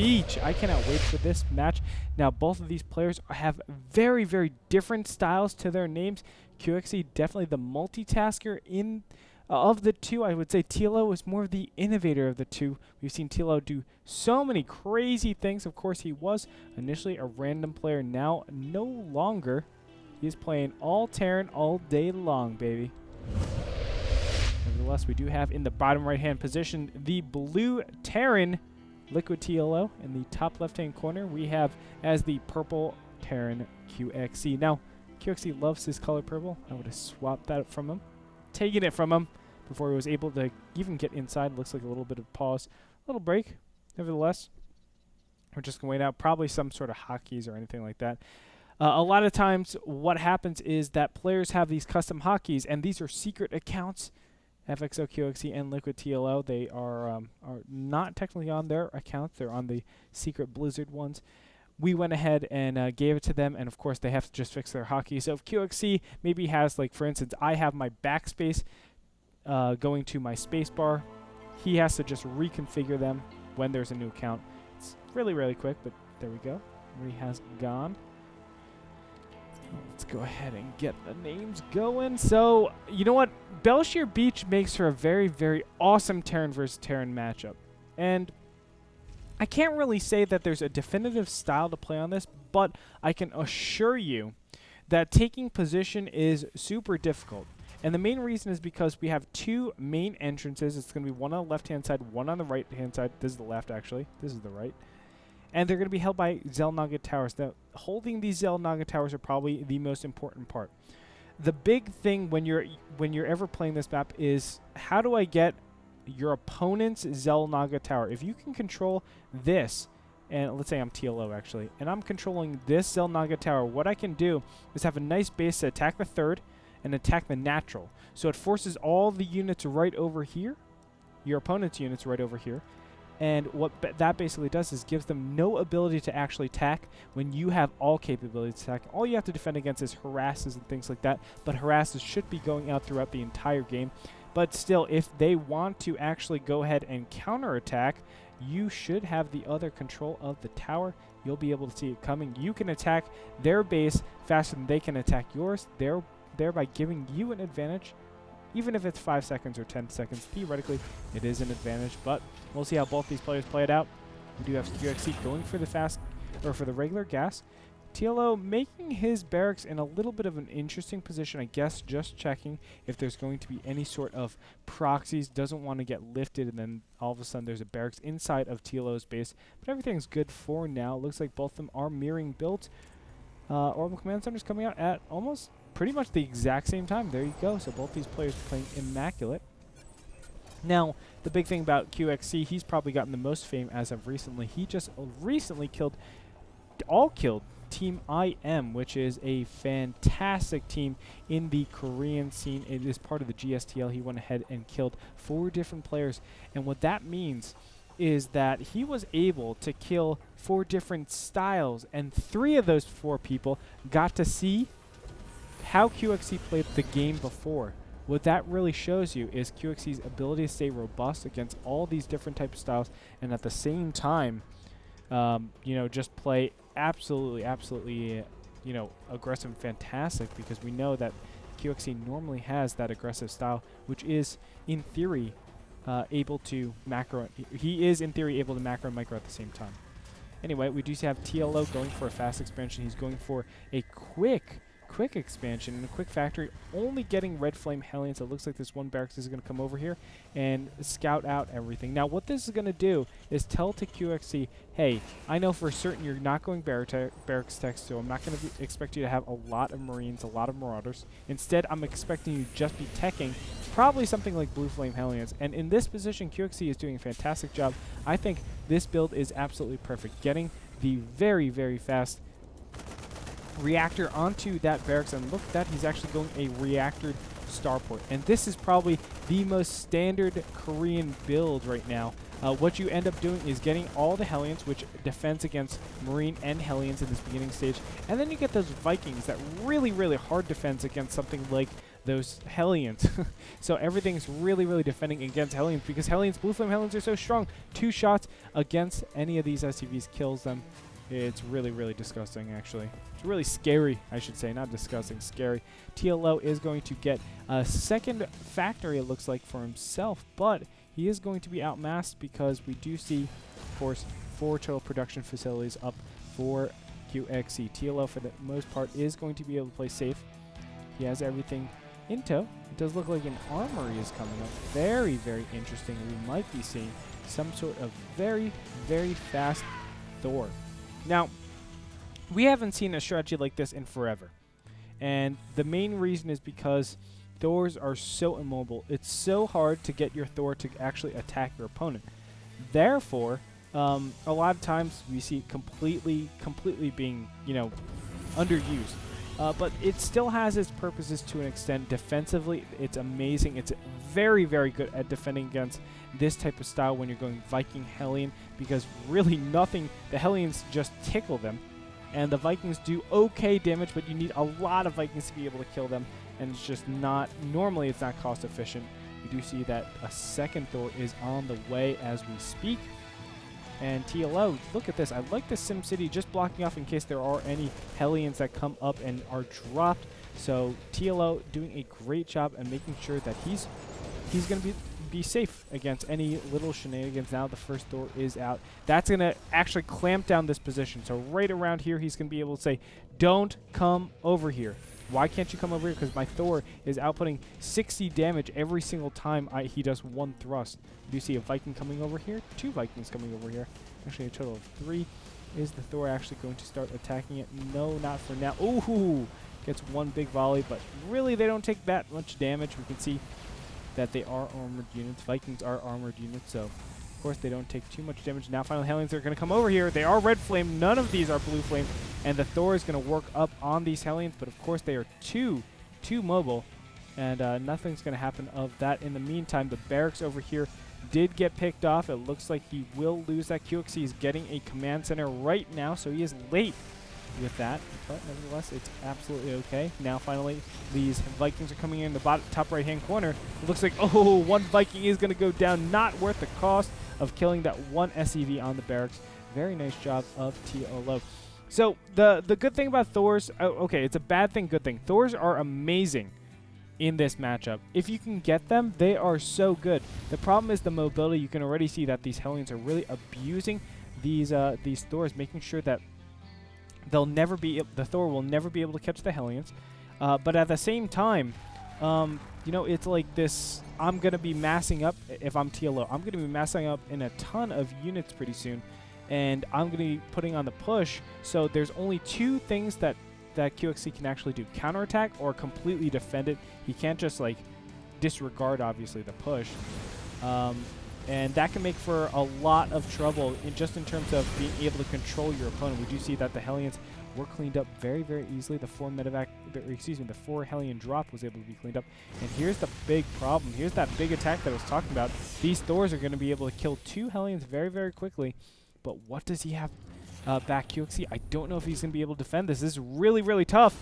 Beach. I cannot wait for this match. Now, both of these players have very, very different styles to their names. QXC definitely the multitasker in of the two. I would say TLO is more of the innovator of the two. We've seen TLO do so many crazy things. Of course, he was initially a random player. Now, no longer. He's playing all Terran all day long, baby. Nevertheless, we do have in the bottom right-hand position the blue Terran Liquid TLO. In the top left-hand corner, we have as the purple Terran QXC. Now, QXC loves his color purple. I would have swapped that from him, taken it from him before he was able to even get inside. Looks like a little bit of pause, a little break. Nevertheless, we're just going to wait out probably some sort of hotkeys or anything like that. A lot of times what happens is that players have these custom hotkeys, and these are secret accounts. FXO, QXC, and Liquid TLO, they are not technically on their accounts. They're on the secret Blizzard ones. We went ahead and gave it to them, and of course they have to just fix their hotkey. So if QXC maybe has, like for instance, I have my backspace going to my spacebar, he has to just reconfigure them when there's a new account. It's really, really quick, but there we go. He has gone. Let's go ahead and get the names going. So, you know what? Belshir Beach makes for a very, very awesome Terran versus Terran matchup. And I can't really say that there's a definitive style to play on this, but I can assure you that taking position is super difficult. And the main reason is because we have two main entrances. It's going to be one on the left-hand side, one on the right-hand side. This is the left, actually. This is the right. And they're going to be held by Xel'Naga towers. Now, holding these Xel'Naga towers are probably the most important part. The big thing when you're ever playing this map is, how do I get your opponent's Xel'Naga tower? If you can control this, and let's say I'm TLO actually, and I'm controlling this Xel'Naga tower, what I can do is have a nice base to attack the third and attack the natural. So it forces all the units right over here, your opponent's units right over here. And what that basically does is gives them no ability to actually attack when you have all capabilities to attack. All you have to defend against is harasses and things like that, but harasses should be going out throughout the entire game. But still, if they want to actually go ahead and counterattack, you should have the other control of the tower. You'll be able to see it coming. You can attack their base faster than they can attack yours, thereby giving you an advantage. Even if it's 5 seconds or 10 seconds, theoretically, it is an advantage. But we'll see how both these players play it out. We do have QXC going for the fast, or for the regular gas. TLO making his barracks in a little bit of an interesting position, I guess, just checking if there's going to be any sort of proxies. Doesn't want to get lifted, and then all of a sudden there's a barracks inside of TLO's base. But everything's good for now. Looks like both of them are mirroring builds. Orbital Command Center's coming out at almost pretty much the exact same time. There you go. So both these players are playing immaculate. Now, the big thing about QXC, he's probably gotten the most fame as of recently. He just recently killed Team IM, which is a fantastic team in the Korean scene. It is part of the GSTL. He went ahead and killed 4 different players. And what that means is that he was able to kill 4 different styles, and 3 of those 4 people got to see how QXC played the game before. What that really shows you is QXC's ability to stay robust against all these different types of styles, and at the same time, you know, just play absolutely, you know, aggressive and fantastic, because we know that QXC normally has that aggressive style, which is, in theory, able to macro. He is, in theory, able to macro and micro at the same time. Anyway, we do have TLO going for a fast expansion. He's going for a quick expansion and a quick factory, only getting red flame Hellions. It looks like this one barracks is going to come over here and scout out everything. Now, what this is going to do is tell to QXC, hey, I know for certain you're not going barracks tech, so I'm not going to expect you to have a lot of Marines, a lot of Marauders. Instead, I'm expecting you to just be teching probably something like blue flame Hellions. And in this position, QXC is doing a fantastic job. I think this build is absolutely perfect, getting the very, very fast reactor onto that barracks, and look at that, he's actually going a reactor starport. And this is probably the most standard Korean build right now. What you end up doing is getting all the Hellions, which defends against Marine and Hellions in this beginning stage, and then you get those Vikings that really, really hard defense against something like those Hellions. So everything's really, really defending against Hellions because Hellions, Blue Flame Hellions are so strong. 2 shots against any of these SCVs kills them. It's really, really disgusting, actually. It's really scary, I should say. Not disgusting, scary. TLO is going to get a second factory, it looks like, for himself, but he is going to be outmasked because we do see, of course, 4 total production facilities up for QXC. TLO, for the most part, is going to be able to play safe. He has everything in tow. It does look like an armory is coming up. Very, very interesting. We might be seeing some sort of very, very fast Thor. Now, we haven't seen a strategy like this in forever. And the main reason is because Thors are so immobile. It's so hard to get your Thor to actually attack your opponent. Therefore, a lot of times we see it completely being, underused. But it still has its purposes to an extent. Defensively, it's amazing. It's very, very good at defending against this type of style when you're going Viking Hellion, because really nothing, the Hellions just tickle them. And the Vikings do okay damage, but you need a lot of Vikings to be able to kill them. And it's just not, normally it's not cost efficient. We do see that a second Thor is on the way as we speak. And TLO, look at this. I like the SimCity just blocking off in case there are any Hellions that come up and are dropped. So TLO doing a great job and making sure that he's going to be safe against any little shenanigans. Now the first Thor is out. That's going to actually clamp down this position. So right around here, he's going to be able to say, don't come over here. Why can't you come over here? Because my Thor is outputting 60 damage every single time he does 1 thrust. Do you see a Viking coming over here? 2 Vikings coming over here. Actually, a total of 3. Is the Thor actually going to start attacking it? No, not for now. Ooh! Gets 1 big volley, but really they don't take that much damage. We can see that they are armored units. Vikings are armored units, so of course they don't take too much damage. Now finally Hellions are going to come over here. They are red flame. None of these are blue flame. And the Thor is going to work up on these Hellions, but of course they are too mobile. And nothing's going to happen of that. In the meantime, the barracks over here did get picked off. It looks like he will lose that. QXC is getting a command center right now, so he is late with that. But nevertheless, it's absolutely okay. Now finally, these Vikings are coming in the top right-hand corner. It looks like, oh, 1 Viking is going to go down. Not worth the cost of killing that 1 SCV on the barracks. Very nice job of TLO. So the good thing about Thors, okay, it's a bad thing, good thing. Thors are amazing in this matchup. If you can get them, they are so good. The problem is the mobility. You can already see that these Hellions are really abusing these Thors, making sure that the Thor will never be able to catch the Hellions. But at the same time, it's like this. I'm going to be massing up, if I'm TLO, I'm going to be massing up in a ton of units pretty soon. And I'm going to be putting on the push. So there's only 2 things that QXC can actually do. Counterattack or completely defend it. He can't just, disregard, obviously, the push. And that can make for a lot of trouble in terms of being able to control your opponent. We do see that the Hellions were cleaned up very, very easily. The 4 Hellion drop was able to be cleaned up. And here's the big problem. Here's that big attack that I was talking about. These Thors are going to be able to kill 2 Hellions very, very quickly. But what does he have back, QXC? I don't know if he's going to be able to defend this. This is really, really tough.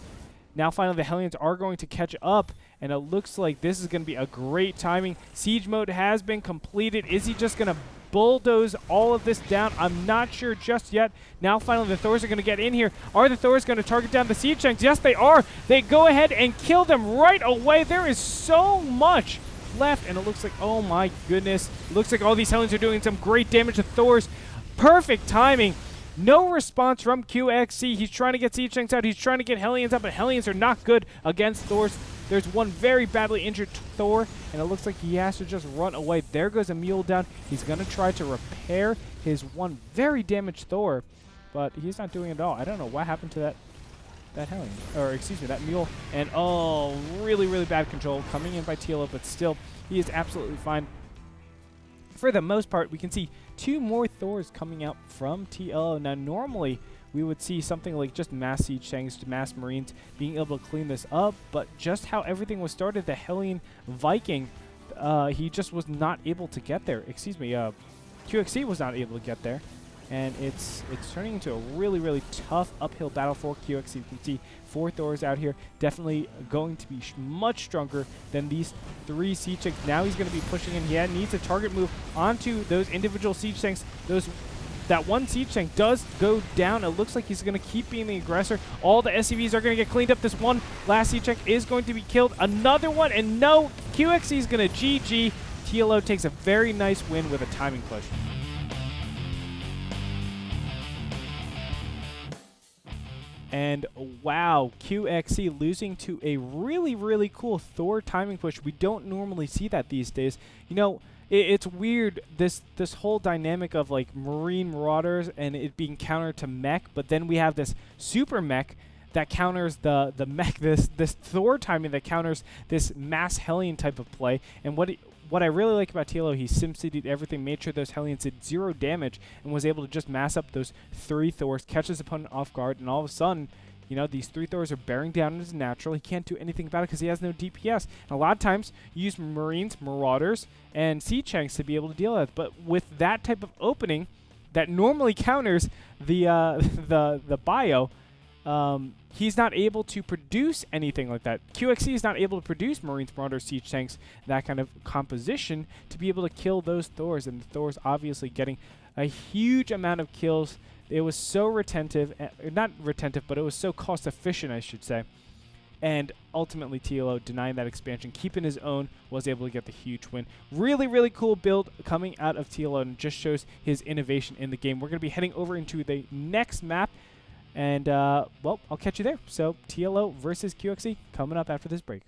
Now finally the Hellions are going to catch up, and it looks like this is going to be a great timing. Siege mode has been completed. Is he just going to bulldoze all of this down? I'm not sure just yet. Now finally the Thors are going to get in here. Are the Thors going to target down the siege tanks? Yes, they are. They go ahead and kill them right away. There is so much left, and it looks like, oh my goodness, it looks like all these Hellions are doing some great damage to Thors. Perfect timing. No response from QXC. He's trying to get siege tanks out. He's trying to get Hellions out, but Hellions are not good against Thors. There's 1 very badly injured Thor, and it looks like he has to just run away. There goes a mule down. He's going to try to repair his 1 very damaged Thor, but he's not doing it at all. I don't know what happened to that Hellion, or excuse me, that mule. And oh, really, really bad control coming in by TLO, but still, he is absolutely fine. For the most part, we can see 2 more Thors coming out from TLO. Now, normally, we would see something like just mass siege tanks, mass marines being able to clean this up, but just how everything was started, the Hellion Viking, he just was not able to get there. Excuse me, QXC was not able to get there. and it's turning into a really, really tough uphill battle for QXC. You can see 4 Thors out here, definitely going to be much stronger than these 3 siege tanks. Now he's going to be pushing in. He needs a target move onto those individual siege tanks. That one siege tank does go down. It looks like he's going to keep being the aggressor. All the SCVs are going to get cleaned up. This one last siege tank is going to be killed. Another one, and no, QXC is going to GG. TLO takes a very nice win with a timing push. And wow, QXC losing to a really, really cool Thor timing push. We don't normally see that these days. You know, it's weird, this whole dynamic of like Marine Marauders and it being counter to mech, but then we have this super mech that counters the mech, this Thor timing that counters this mass Hellion type of play. And what I really like about TLO, he SimCity'd everything, made sure those Hellions did 0 damage, and was able to just mass up those 3 Thors, catch his opponent off guard, and all of a sudden, you know, these 3 Thors are bearing down his natural. He can't do anything about it because he has no DPS. And a lot of times, you use Marines, Marauders, and Siege Tanks to be able to deal with it. But with that type of opening that normally counters the bio, he's not able to produce anything like that. QXC is not able to produce Marines, Marauders, Siege Tanks, that kind of composition to be able to kill those Thors. And the Thors obviously getting a huge amount of kills. It was so retentive, not retentive, but it was so cost efficient, I should say. And ultimately, TLO denying that expansion, keeping his own, was able to get the huge win. Really, really cool build coming out of TLO, and just shows his innovation in the game. We're going to be heading over into the next map, and, well, I'll catch you there. So, TLO versus QXC coming up after this break.